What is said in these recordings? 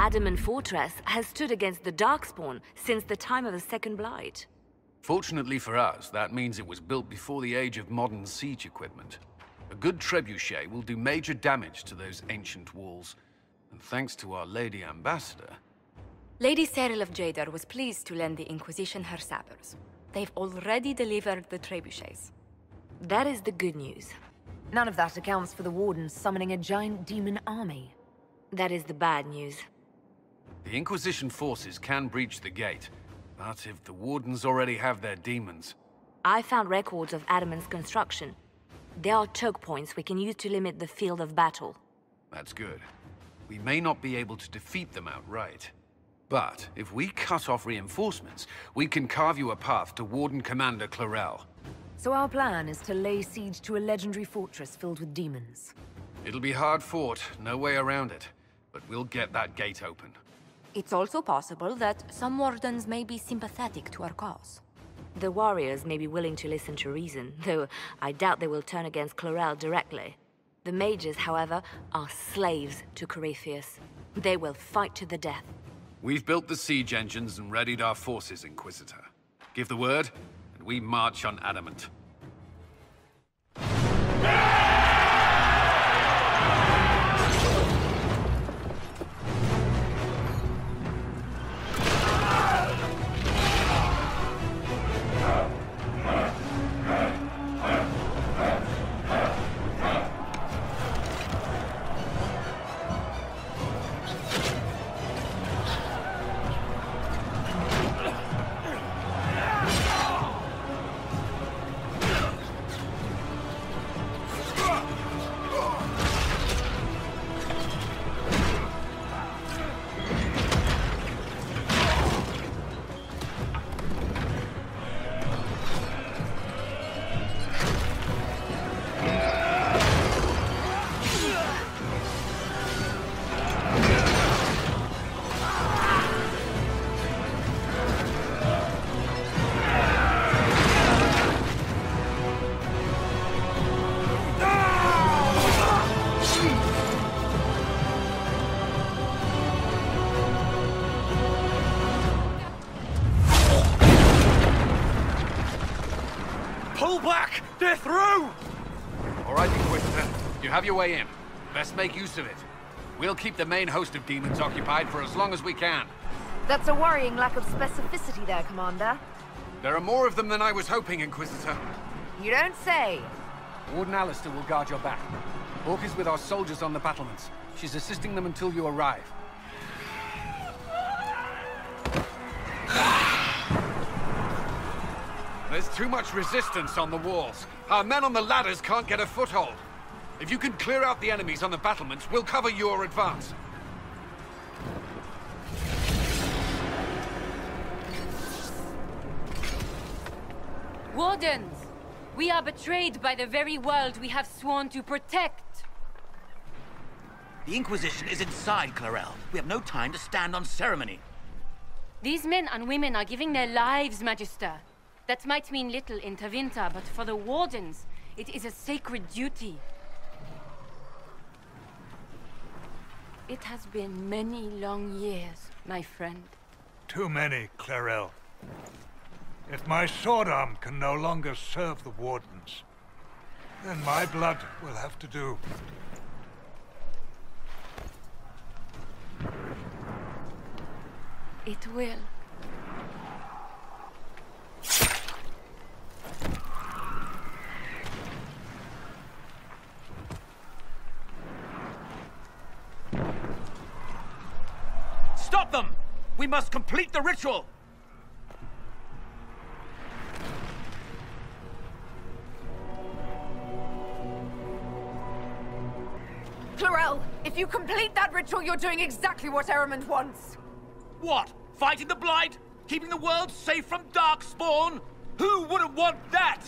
adamant fortress has stood against the Darkspawn since the time of the Second Blight. Fortunately for us, that means it was built before the age of modern siege equipment. A good trebuchet will do major damage to those ancient walls. And thanks to our Lady Ambassador... Lady Cyril of Jadar was pleased to lend the Inquisition her sabers. They've already delivered the trebuchets. That is the good news. None of that accounts for the Wardens summoning a giant demon army. That is the bad news. The Inquisition forces can breach the gate, but if the Wardens already have their demons... I found records of Adamant's construction. There are choke points we can use to limit the field of battle. That's good. We may not be able to defeat them outright. But if we cut off reinforcements, we can carve you a path to Warden Commander Clarel. So our plan is to lay siege to a legendary fortress filled with demons. It'll be hard fought, no way around it. But we'll get that gate open. It's also possible that some Wardens may be sympathetic to our cause. The warriors may be willing to listen to reason, though I doubt they will turn against Clarel directly. The mages, however, are slaves to Corypheus. They will fight to the death. We've built the siege engines and readied our forces, Inquisitor. Give the word, and we march on Adamant. Pull back! They're through! All right, Inquisitor. You have your way in. Best make use of it. We'll keep the main host of demons occupied for as long as we can. That's a worrying lack of specificity there, Commander. There are more of them than I was hoping, Inquisitor. You don't say. Warden Alistair will guard your back. Hawk is with our soldiers on the battlements. She's assisting them until you arrive. There's too much resistance on the walls. Our men on the ladders can't get a foothold. If you can clear out the enemies on the battlements, we'll cover your advance. Wardens! We are betrayed by the very world we have sworn to protect. The Inquisition is inside, Clarel. We have no time to stand on ceremony. These men and women are giving their lives, Magister. That might mean little in Tevinter, but for the Wardens, it is a sacred duty. It has been many long years, my friend. Too many, Clarel. If my sword arm can no longer serve the Wardens, then my blood will have to do. It will. Stop them! We must complete the ritual! Clarel, if you complete that ritual, you're doing exactly what Ehrman wants. What? Fighting the Blight? Keeping the world safe from Darkspawn? Who wouldn't want that?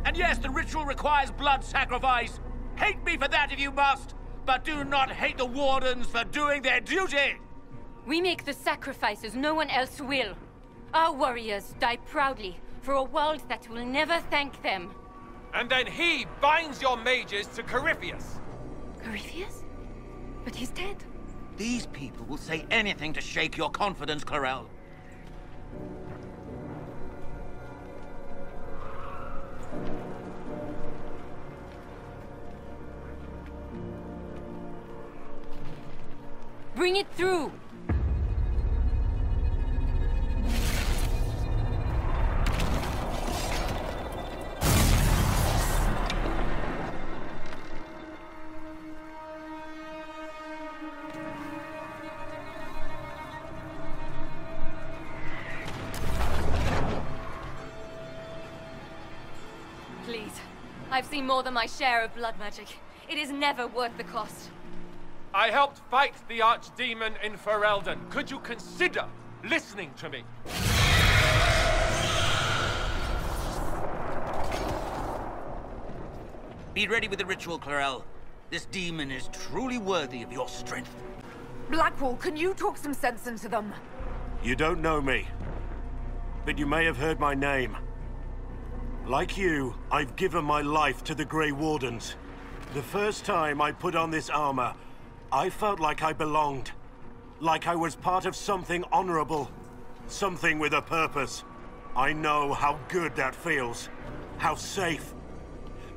And yes, the ritual requires blood sacrifice. Hate me for that if you must, but do not hate the Wardens for doing their duty! We make the sacrifices no one else will. Our warriors die proudly for a world that will never thank them. And then he binds your mages to Corypheus. Corypheus? But he's dead. These people will say anything to shake your confidence, Clarel. Bring it through! Please. I've seen more than my share of blood magic. It is never worth the cost. I helped fight the archdemon in Ferelden. Could you consider listening to me? Be ready with the ritual, Clarel. This demon is truly worthy of your strength. Blackwall, can you talk some sense into them? You don't know me, but you may have heard my name. Like you, I've given my life to the Grey Wardens. The first time I put on this armor, I felt like I belonged. Like I was part of something honorable. Something with a purpose. I know how good that feels. How safe.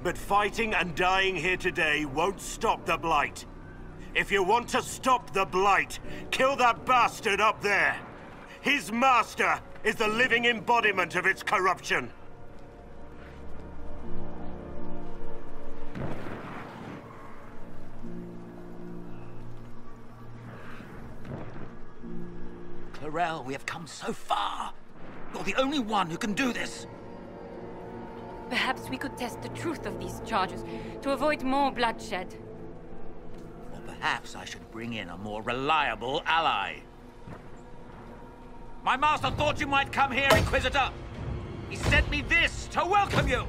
But fighting and dying here today won't stop the Blight. If you want to stop the Blight, kill that bastard up there. His master is the living embodiment of its corruption. Clarel, we have come so far. You're the only one who can do this. Perhaps we could test the truth of these charges to avoid more bloodshed. Or perhaps I should bring in a more reliable ally. My master thought you might come here, Inquisitor. He sent me this to welcome you.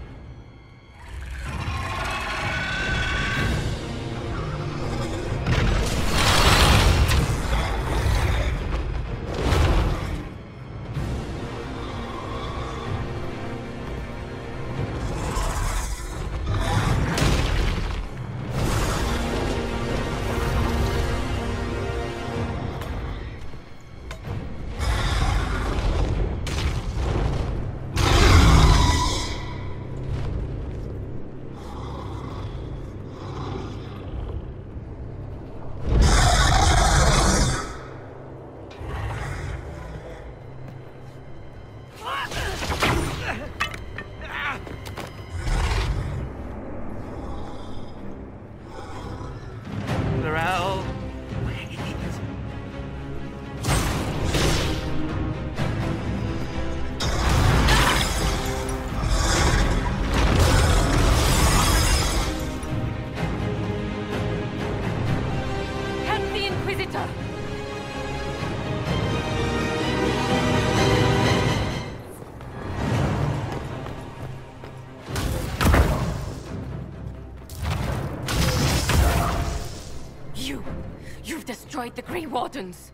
Destroyed the Grey Wardens.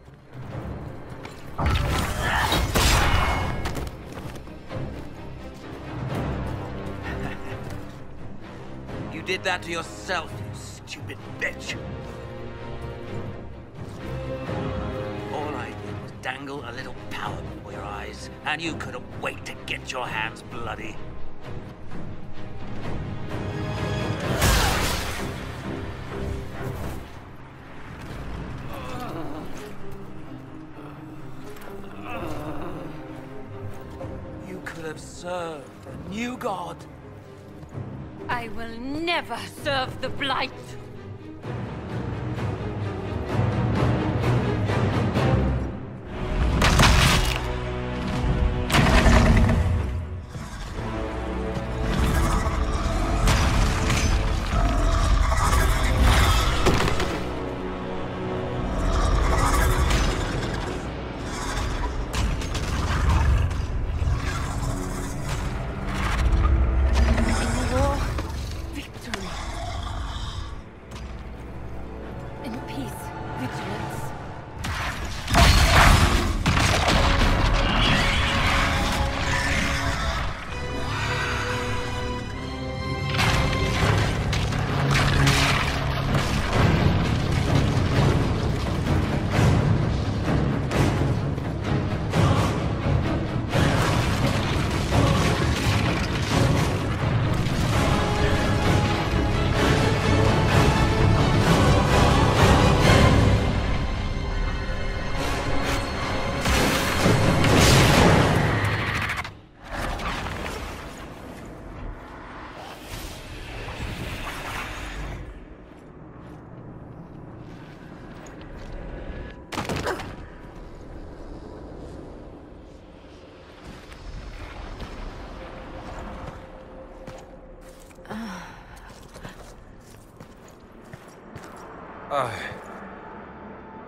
You did that to yourself, you stupid bitch. All I did was dangle a little power before your eyes, and you couldn't wait to get your hands bloody. Serve the new god. I will never serve the Blight.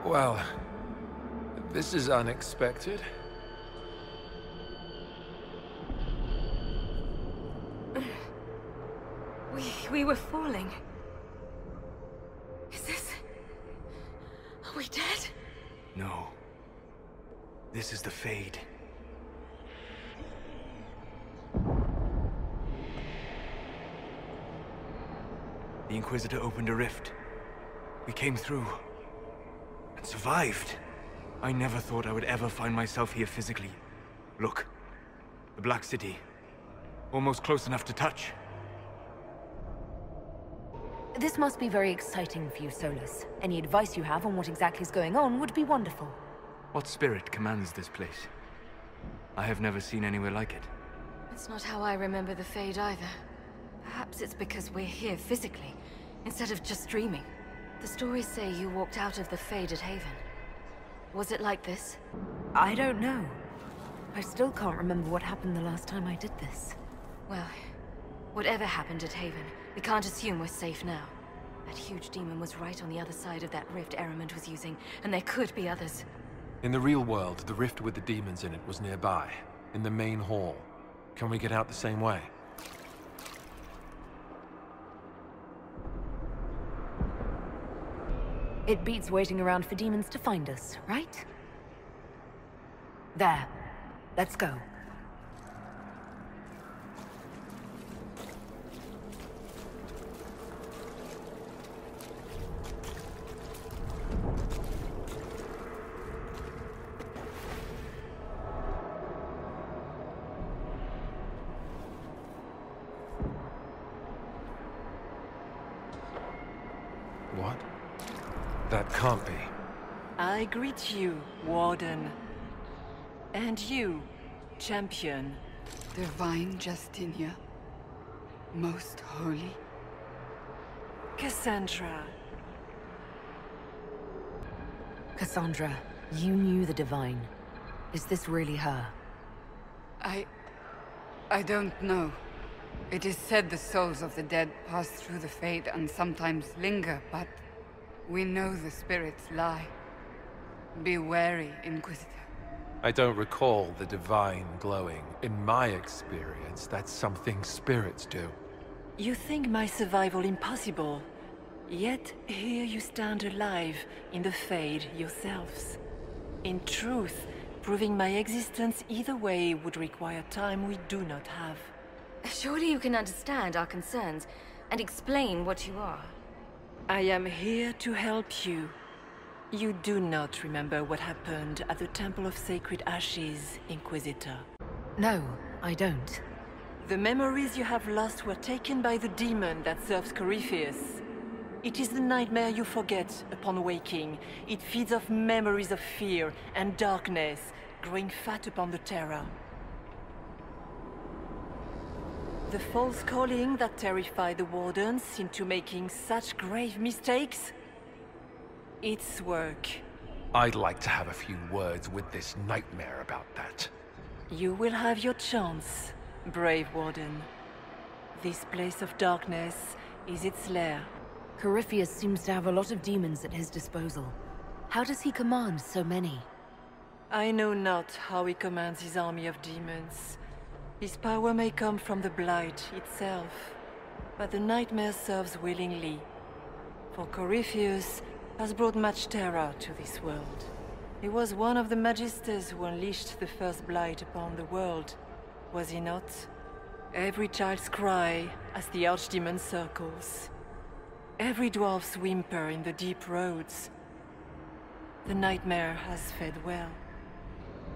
Well, this is unexpected. We were falling. Is this... Are we dead? No. This is the Fade. The Inquisitor opened a rift. We came through. And survived. I never thought I would ever find myself here physically. Look. The Black City. Almost close enough to touch. This must be very exciting for you, Solus. Any advice you have on what exactly is going on would be wonderful. What spirit commands this place? I have never seen anywhere like it. It's not how I remember the Fade either. Perhaps it's because we're here physically, instead of just dreaming. The stories say you walked out of the Fade at Haven. Was it like this? I don't know. I still can't remember what happened the last time I did this. Well, whatever happened at Haven, we can't assume we're safe now. That huge demon was right on the other side of that rift Eramond was using, and there could be others. In the real world, the rift with the demons in it was nearby, in the main hall. Can we get out the same way? It beats waiting around for demons to find us, right? There. Let's go. What? That can't be. I greet you, Warden. And you, Champion. Divine Justinia. Most holy. Cassandra. Cassandra, you knew the Divine. Is this really her? I don't know. It is said the souls of the dead pass through the Fade and sometimes linger, but we know the spirits lie. Be wary, Inquisitor. I don't recall the Divine glowing. In my experience, that's something spirits do. You think my survival impossible, yet here you stand alive in the Fade yourselves. In truth, proving my existence either way would require time we do not have. Surely you can understand our concerns and explain what you are. I am here to help you. You do not remember what happened at the Temple of Sacred Ashes, Inquisitor. No, I don't. The memories you have lost were taken by the demon that serves Corypheus. It is the nightmare you forget upon waking. It feeds off memories of fear and darkness, growing fat upon the terror. The false calling that terrified the Wardens into making such grave mistakes? Its work. I'd like to have a few words with this nightmare about that. You will have your chance, brave Warden. This place of darkness is its lair. Corypheus seems to have a lot of demons at his disposal. How does he command so many? I know not how he commands his army of demons. His power may come from the Blight itself, but the nightmare serves willingly. For Corypheus has brought much terror to this world. He was one of the Magisters who unleashed the first Blight upon the world, was he not? Every child's cry as the Archdemon circles. Every dwarf's whimper in the deep roads. The nightmare has fed well.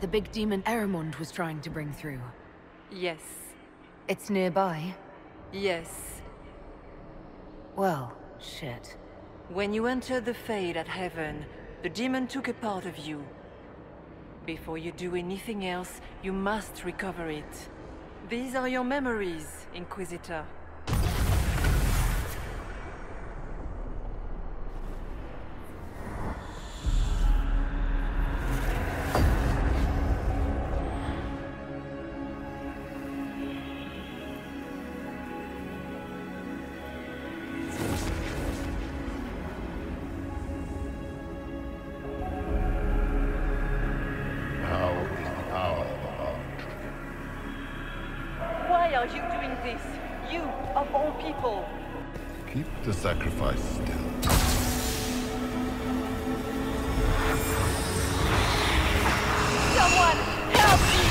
The big demon Eramond was trying to bring through. Yes. It's nearby? Yes. Well, shit. When you entered the Fade at Heaven, the demon took a part of you. Before you do anything else, you must recover it. These are your memories, Inquisitor. are you doing this? You, of all people! Keep the sacrifice still. Someone, help me!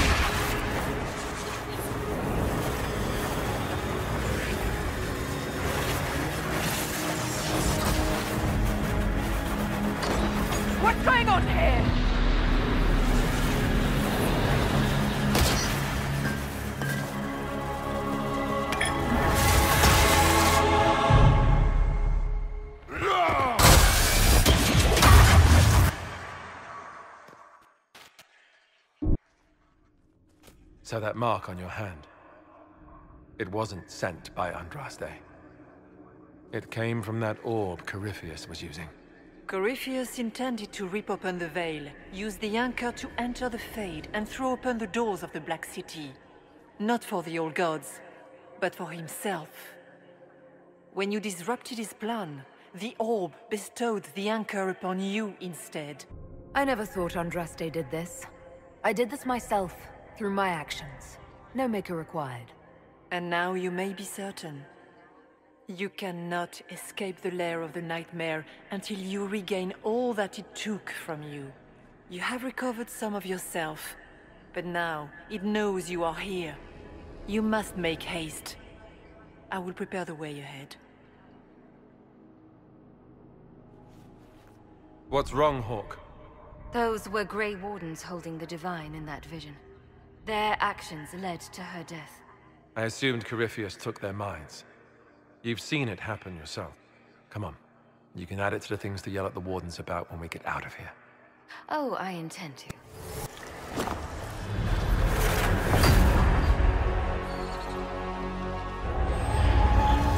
What's going on here? So that mark on your hand, it wasn't sent by Andraste. It came from that orb Corypheus was using. Corypheus intended to rip open the veil, use the anchor to enter the Fade, and throw open the doors of the Black City. Not for the old gods, but for himself. When you disrupted his plan, the orb bestowed the anchor upon you instead. I never thought Andraste did this. I did this myself, through my actions. No maker required. And now you may be certain. You cannot escape the lair of the nightmare until you regain all that it took from you. You have recovered some of yourself, but now it knows you are here. You must make haste. I will prepare the way ahead. What's wrong, Hawk? Those were Grey Wardens holding the Divine in that vision. Their actions led to her death. I assumed Corypheus took their minds. You've seen it happen yourself. Come on. You can add it to the things to yell at the Wardens about when we get out of here. Oh, I intend to.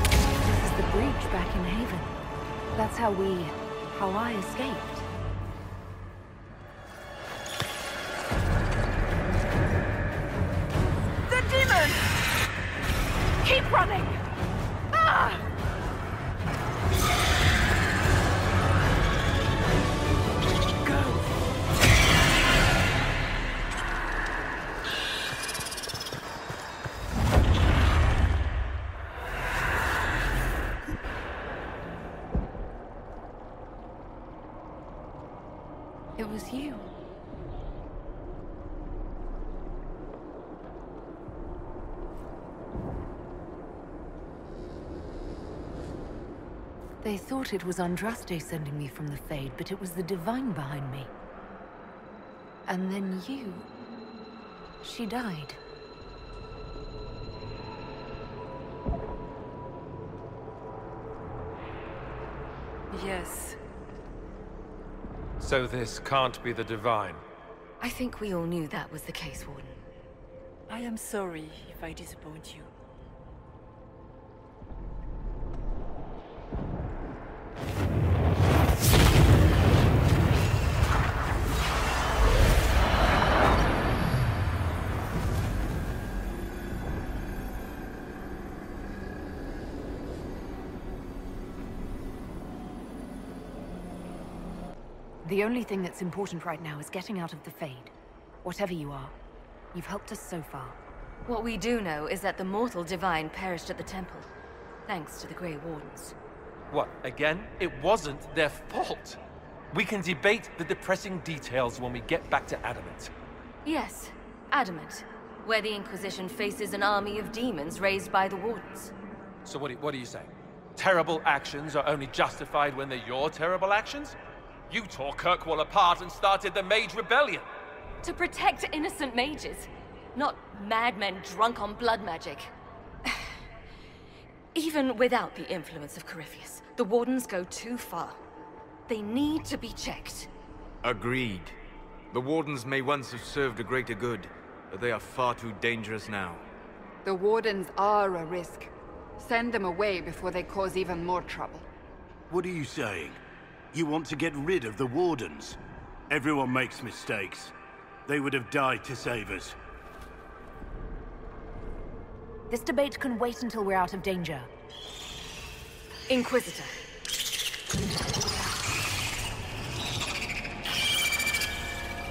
This is the breach back in Haven. That's how I escaped. Keep running! Ah! It was you. They thought it was Andraste sending me from the Fade, but it was the Divine behind me. And then you... She died. Yes. So this can't be the Divine. I think we all knew that was the case, Warden. I am sorry if I disappoint you. The only thing that's important right now is getting out of the Fade. Whatever you are, you've helped us so far. What we do know is that the mortal Divine perished at the temple, thanks to the Grey Wardens. What, again? It wasn't their fault. We can debate the depressing details when we get back to Adamant. Yes, Adamant, where the Inquisition faces an army of demons raised by the Wardens. So what are you saying? Terrible actions are only justified when they're your terrible actions? You tore Kirkwall apart and started the Mage Rebellion. To protect innocent mages, not madmen drunk on blood magic. Even without the influence of Corypheus, the Wardens go too far. They need to be checked. Agreed. The Wardens may once have served a greater good, but they are far too dangerous now. The Wardens are a risk. Send them away before they cause even more trouble. What are you saying? You want to get rid of the Wardens? Everyone makes mistakes. They would have died to save us. This debate can wait until we're out of danger. Inquisitor.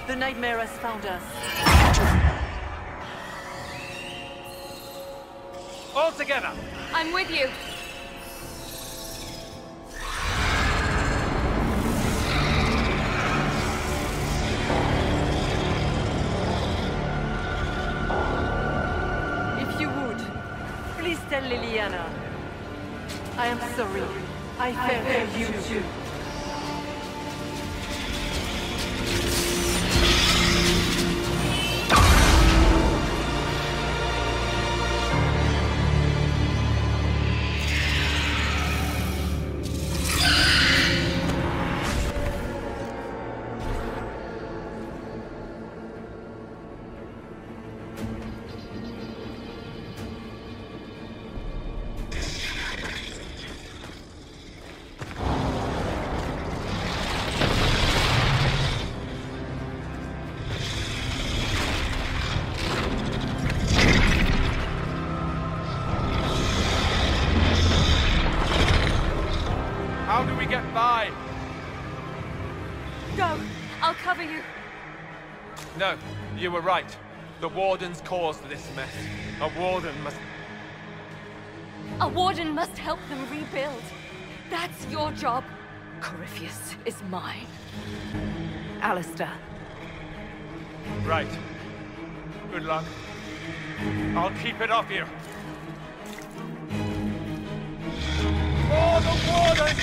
The nightmare has found us. All together! I'm with you. If you would, please tell Liliana. I am sorry. I failed you too. How do we get by? Go! I'll cover you. No, you were right. The Wardens caused this mess. A Warden must... A Warden must help them rebuild. That's your job. Corypheus is mine. Alistair. Right. Good luck. I'll keep it off you. For the Warden!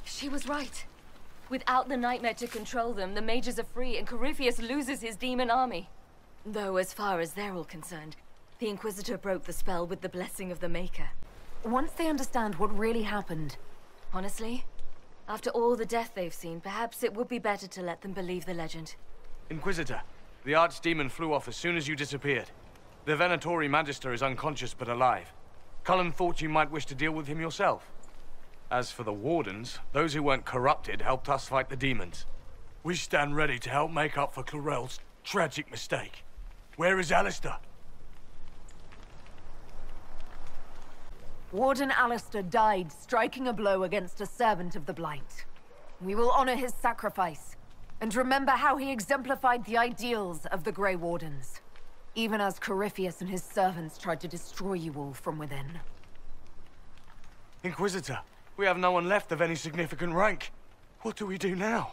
She was right. Without the Nightmare to control them, the mages are free and Corypheus loses his demon army. Though as far as they're all concerned, the Inquisitor broke the spell with the blessing of the Maker. Once they understand what really happened... Honestly, after all the death they've seen, perhaps it would be better to let them believe the legend. Inquisitor, the Archdemon flew off as soon as you disappeared. The Venatori Magister is unconscious but alive. Cullen thought you might wish to deal with him yourself. As for the Wardens, those who weren't corrupted helped us fight the demons. We stand ready to help make up for Clarel's tragic mistake. Where is Alistair? Warden Alistair died striking a blow against a servant of the Blight. We will honor his sacrifice, and remember how he exemplified the ideals of the Grey Wardens, even as Corypheus and his servants tried to destroy you all from within. Inquisitor, we have no one left of any significant rank. What do we do now?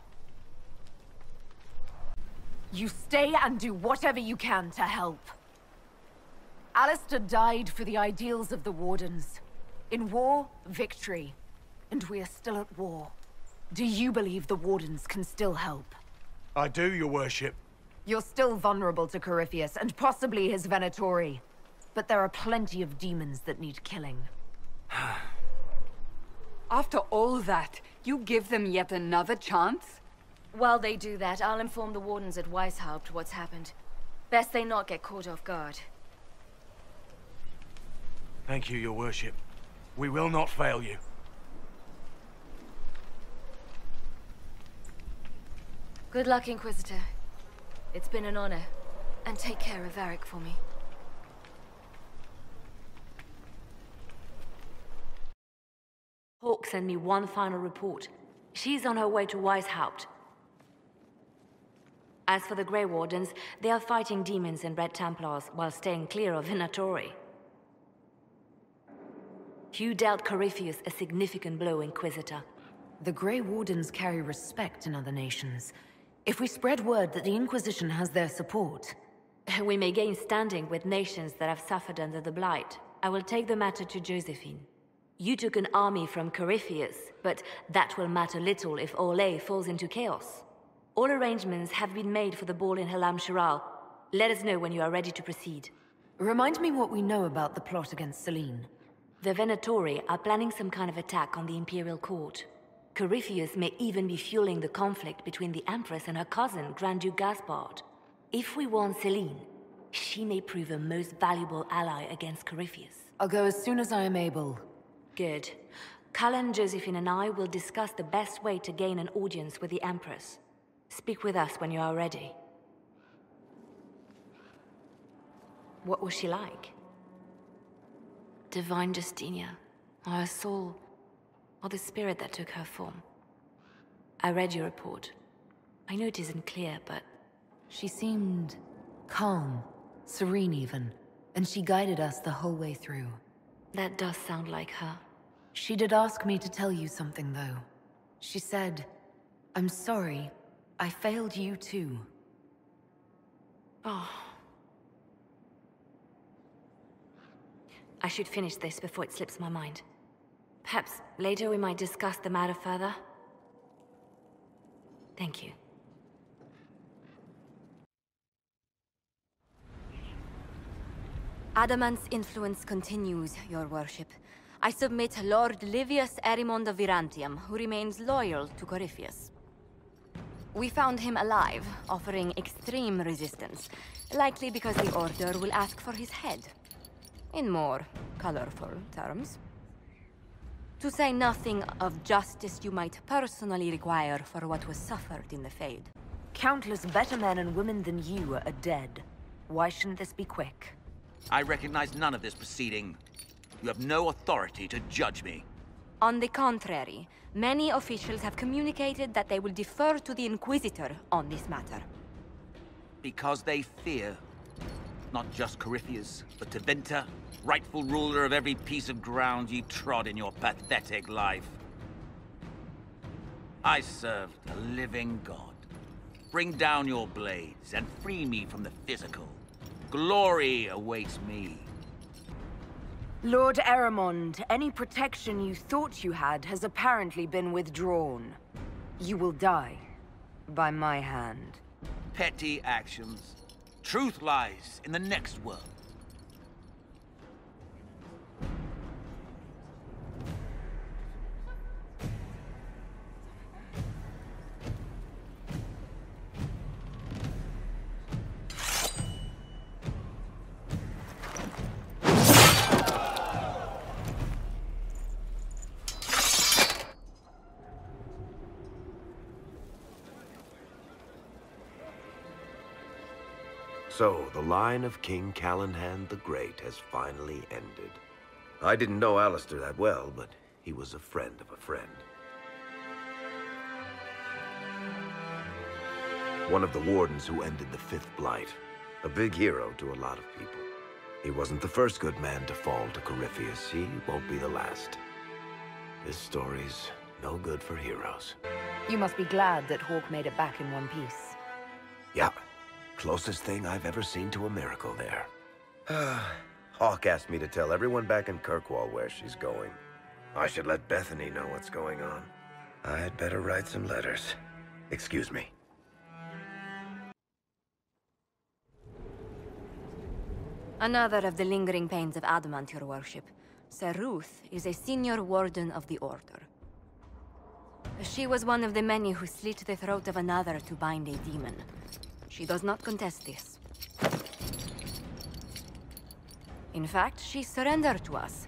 You stay and do whatever you can to help. Alistair died for the ideals of the Wardens. In war, victory. And we are still at war. Do you believe the Wardens can still help? I do, your worship. You're still vulnerable to Corypheus, and possibly his Venatori. But there are plenty of demons that need killing. After all that, you give them yet another chance? While they do that, I'll inform the Wardens at Weishaupt what's happened. Best they not get caught off guard. Thank you, your worship. We will not fail you. Good luck, Inquisitor. It's been an honor. And take care of Varric for me. Hawk sent me one final report. She's on her way to Weishaupt. As for the Grey Wardens, they are fighting demons and Red Templars while staying clear of Venatori. You dealt Corypheus a significant blow, Inquisitor. The Grey Wardens carry respect in other nations. If we spread word that the Inquisition has their support... We may gain standing with nations that have suffered under the Blight. I will take the matter to Josephine. You took an army from Corypheus, but that will matter little if Orlais falls into chaos. All arrangements have been made for the ball in Halam Shiral. Let us know when you are ready to proceed. Remind me what we know about the plot against Selene. The Venatori are planning some kind of attack on the Imperial Court. Corypheus may even be fueling the conflict between the Empress and her cousin, Grand Duke Gaspard. If we warn Celine, she may prove a most valuable ally against Corypheus. I'll go as soon as I am able. Good. Cullen, Josephine and I will discuss the best way to gain an audience with the Empress. Speak with us when you are ready. What was she like? Divine Justinia, or her soul, or the spirit that took her form. I read your report. I know it isn't clear, but... She seemed calm, serene even, and she guided us the whole way through. That does sound like her. She did ask me to tell you something, though. She said, "I'm sorry, I failed you too." Oh. I should finish this before it slips my mind. Perhaps later we might discuss the matter further. Thank you. Adamant's influence continues, your worship. I submit Lord Livius Erimond of Virantium, who remains loyal to Corypheus. We found him alive, offering extreme resistance, likely because the Order will ask for his head. In more colorful terms. To say nothing of justice you might personally require for what was suffered in the Fade. Countless better men and women than you are dead. Why shouldn't this be quick? I recognize none of this proceeding. You have no authority to judge me. On the contrary, many officials have communicated that they will defer to the Inquisitor on this matter. Because they fear. Not just Corypheus, but Tevinter, rightful ruler of every piece of ground ye trod in your pathetic life. I serve the living God. Bring down your blades and free me from the physical. Glory awaits me. Lord Erimond, any protection you thought you had has apparently been withdrawn. You will die. By my hand. Petty actions. Truth lies in the next world. So, the line of King Callahan the Great has finally ended. I didn't know Alistair that well, but he was a friend of a friend. One of the Wardens who ended the Fifth Blight. A big hero to a lot of people. He wasn't the first good man to fall to Corypheus. He won't be the last. This story's no good for heroes. You must be glad that Hawke made it back in one piece. Yeah. Closest thing I've ever seen to a miracle there. Hawke asked me to tell everyone back in Kirkwall where she's going. I should let Bethany know what's going on. I'd better write some letters. Excuse me. Another of the lingering pains of Adamant, your worship. Sir Ruth is a senior warden of the Order. She was one of the many who slit the throat of another to bind a demon. She does not contest this. In fact, she surrendered to us.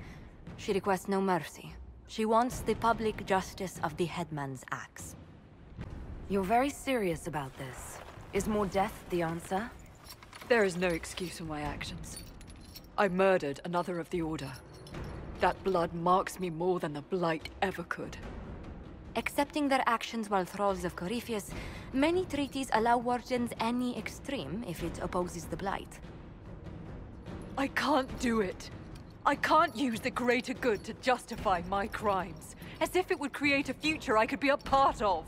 She requests no mercy. She wants the public justice of the headman's axe. You're very serious about this. Is more death the answer? There is no excuse for my actions. I murdered another of the Order. That blood marks me more than the Blight ever could. Accepting their actions while thralls of Corypheus, many treaties allow wardens any extreme if it opposes the Blight. I can't do it. I can't use the greater good to justify my crimes, as if it would create a future I could be a part of.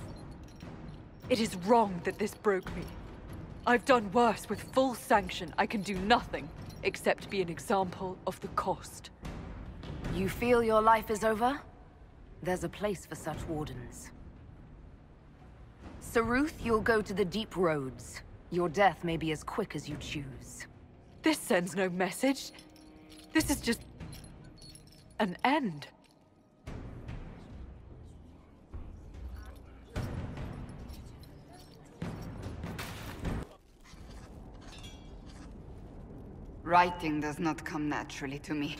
It is wrong that this broke me. I've done worse with full sanction. I can do nothing except be an example of the cost. You feel your life is over? There's a place for such wardens. Sir Ruth, you'll go to the Deep Roads. Your death may be as quick as you choose. This sends no message. This is just... an end. Writing does not come naturally to me,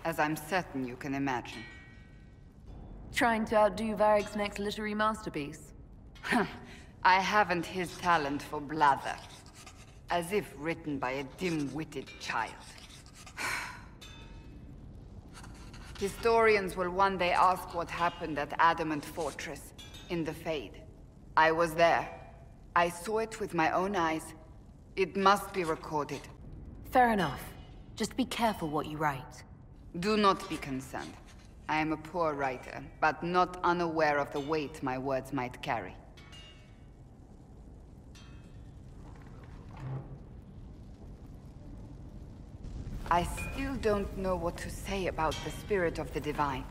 as I'm certain you can imagine. Trying to outdo Varric's next literary masterpiece? I haven't his talent for blather. As if written by a dim-witted child. Historians will one day ask what happened at Adamant Fortress, in the Fade. I was there. I saw it with my own eyes. It must be recorded. Fair enough. Just be careful what you write. Do not be concerned. I am a poor writer, but not unaware of the weight my words might carry. I still don't know what to say about the spirit of the divine.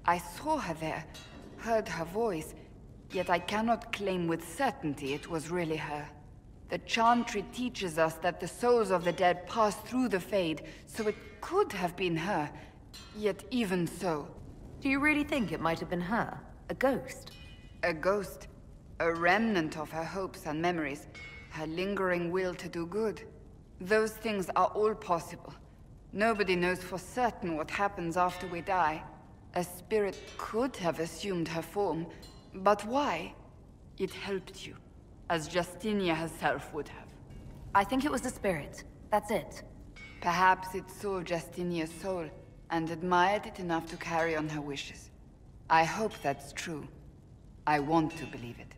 I saw her there, heard her voice, yet I cannot claim with certainty it was really her. The Chantry teaches us that the souls of the dead pass through the Fade, so it could have been her. Yet even so... Do you really think it might have been her? A ghost? A ghost. A remnant of her hopes and memories. Her lingering will to do good. Those things are all possible. Nobody knows for certain what happens after we die. A spirit could have assumed her form, but why? It helped you, as Justinia herself would have. I think it was the spirit. That's it. Perhaps it saw Justinia's soul, and admired it enough to carry on her wishes. I hope that's true. I want to believe it.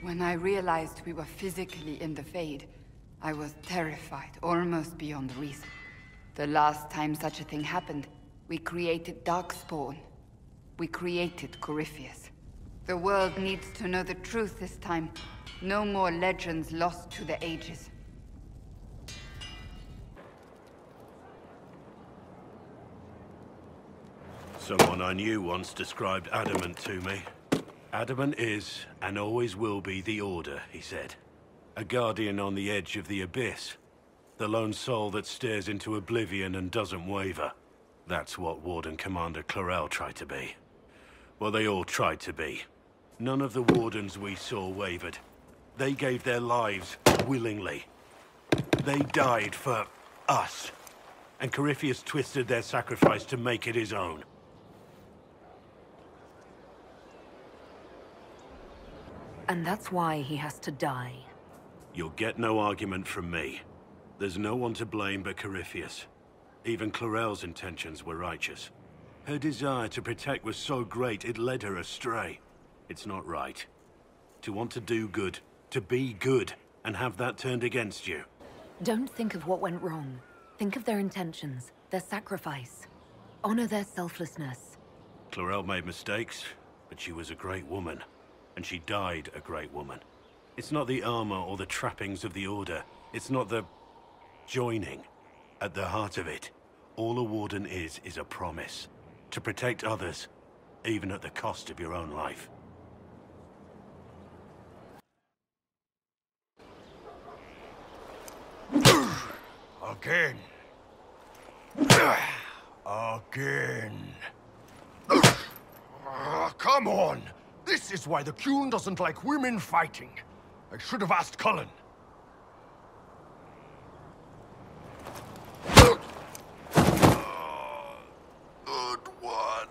When I realized we were physically in the Fade, I was terrified, almost beyond reason. The last time such a thing happened, we created Darkspawn. We created Corypheus. The world needs to know the truth this time. No more legends lost to the ages. Someone I knew once described Adamant to me. Adamant is, and always will be, the Order, he said. A guardian on the edge of the abyss. The lone soul that stares into oblivion and doesn't waver. That's what Warden Commander Clarel tried to be. Well, they all tried to be. None of the Wardens we saw wavered. They gave their lives willingly. They died for us. And Corypheus twisted their sacrifice to make it his own. And that's why he has to die. You'll get no argument from me. There's no one to blame but Corypheus. Even Clarel's intentions were righteous. Her desire to protect was so great it led her astray. It's not right. To want to do good, to be good, and have that turned against you. Don't think of what went wrong. Think of their intentions, their sacrifice. Honor their selflessness. Clarel made mistakes, but she was a great woman. And she died a great woman. It's not the armor or the trappings of the Order. It's not the... joining. At the heart of it, all a Warden is a promise. To protect others, even at the cost of your own life. Again. Again. Come on! This is why the Qun doesn't like women fighting. I should have asked Cullen. Good one.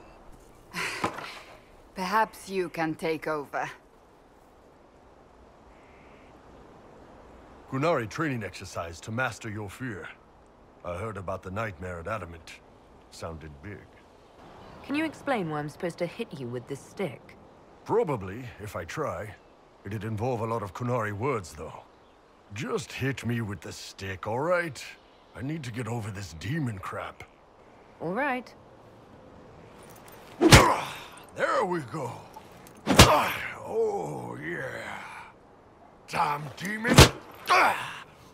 Perhaps you can take over. Qunari training exercise to master your fear. I heard about the nightmare at Adamant. Sounded big. Can you explain why I'm supposed to hit you with this stick? Probably, if I try. It'd involve a lot of Qunari words, though. Just hit me with the stick, all right? I need to get over this demon crap. All right. There we go. Oh, yeah. Damn demon.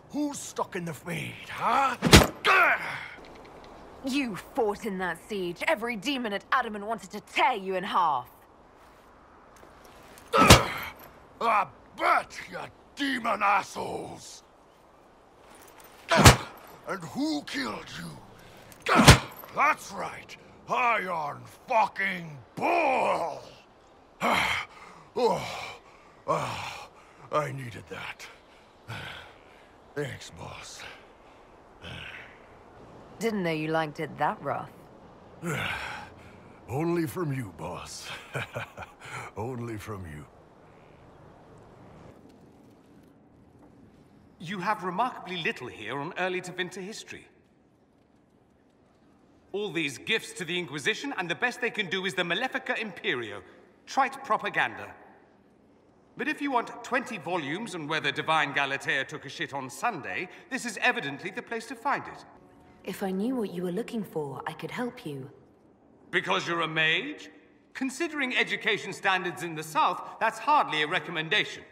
Who's stuck in the Fade, huh? You fought in that siege. Every demon at Adamant wanted to tear you in half. I bet, you demon assholes! And who killed you? That's right, Iron fucking Bull! I needed that. Thanks, boss. Didn't know you liked it that rough. Only from you, boss. Only from you. You have remarkably little here on early Tevinter history. All these gifts to the Inquisition, and the best they can do is the Malefica Imperio. Trite propaganda. But if you want 20 volumes on whether Divine Galatea took a shit on Sunday, this is evidently the place to find it. If I knew what you were looking for, I could help you. Because you're a mage? Considering education standards in the South, that's hardly a recommendation.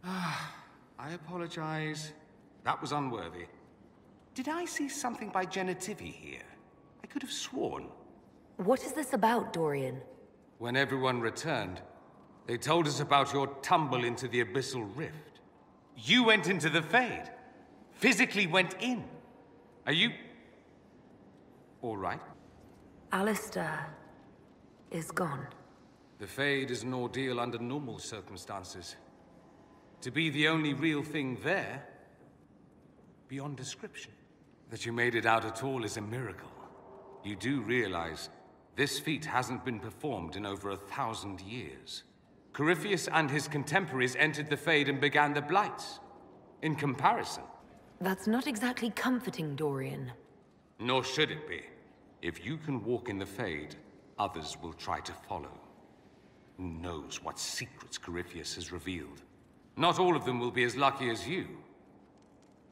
I apologize. That was unworthy. Did I see something by Genitivi here? I could have sworn. What is this about, Dorian? When everyone returned, they told us about your tumble into the Abyssal Rift. You went into the Fade. Physically went in. Are you... all right? Alistair is gone. The Fade is an ordeal under normal circumstances. To be the only real thing there, beyond description. That you made it out at all is a miracle. You do realize this feat hasn't been performed in over 1,000 years. Corypheus and his contemporaries entered the Fade and began the Blights. In comparison. That's not exactly comforting, Dorian. Nor should it be. If you can walk in the Fade, others will try to follow. Who knows what secrets Corypheus has revealed? Not all of them will be as lucky as you.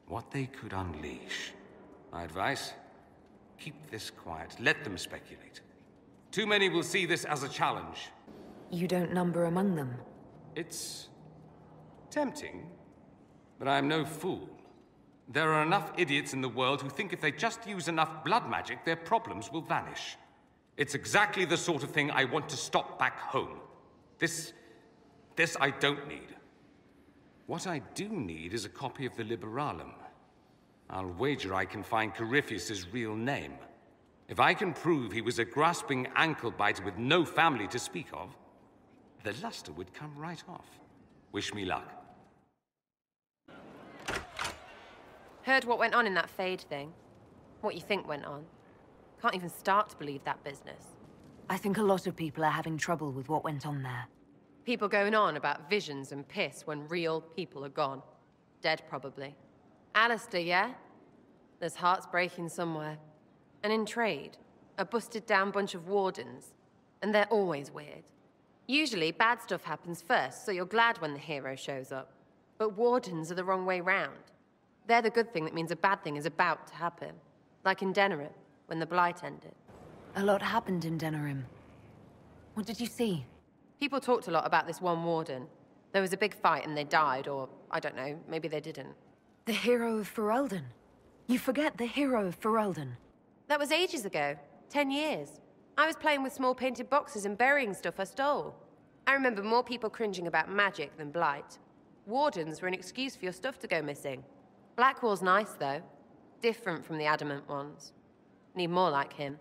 What they could unleash. My advice? Keep this quiet. Let them speculate. Too many will see this as a challenge. You don't number among them. It's tempting, but I am no fool. There are enough idiots in the world who think if they just use enough blood magic, their problems will vanish. It's exactly the sort of thing I want to stop back home. This I don't need. What I do need is a copy of the Liberalum. I'll wager I can find Corypheus's real name. If I can prove he was a grasping ankle-biter with no family to speak of, the luster would come right off. Wish me luck. Heard what went on in that Fade thing? What you think went on? Can't even start to believe that business. I think a lot of people are having trouble with what went on there. People going on about visions and piss when real people are gone. Dead, probably. Alistair, yeah? There's hearts breaking somewhere. And in trade, a busted-down bunch of wardens. And they're always weird. Usually, bad stuff happens first, so you're glad when the hero shows up. But wardens are the wrong way round. They're the good thing that means a bad thing is about to happen. Like in Denerim, when the Blight ended. A lot happened in Denerim. What did you see? People talked a lot about this one warden. There was a big fight and they died, or, I don't know, maybe they didn't. The hero of Ferelden. You forget the hero of Ferelden. That was ages ago. 10 years. I was playing with small painted boxes and burying stuff I stole. I remember more people cringing about magic than Blight. Wardens were an excuse for your stuff to go missing. Blackwall's nice, though. Different from the adamant ones. Need more like him.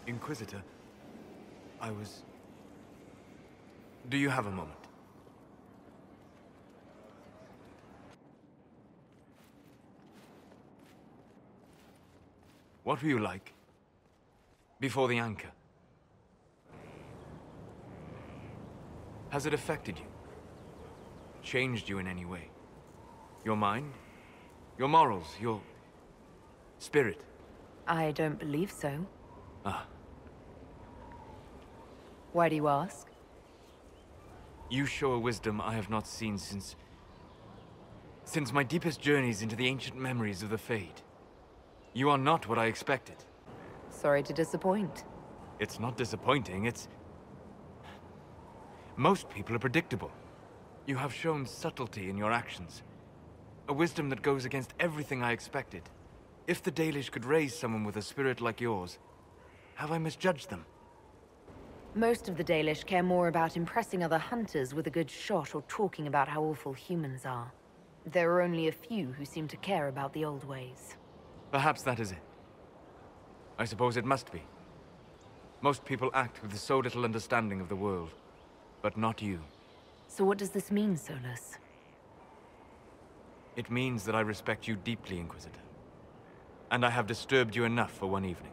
Inquisitor, Do you have a moment? What were you like before the anchor? Has it affected you? Changed you in any way? Your mind? Your morals? Your spirit? I don't believe so. Ah. Why do you ask? You show a wisdom I have not seen since my deepest journeys into the ancient memories of the Fade. You are not what I expected. Sorry to disappoint. It's not disappointing, it's... Most people are predictable. You have shown subtlety in your actions. A wisdom that goes against everything I expected. If the Dalish could raise someone with a spirit like yours, have I misjudged them? Most of the Dalish care more about impressing other hunters with a good shot or talking about how awful humans are. There are only a few who seem to care about the old ways. Perhaps that is it. I suppose it must be. Most people act with so little understanding of the world, but not you. So what does this mean, Solus? It means that I respect you deeply, Inquisitor. And I have disturbed you enough for one evening.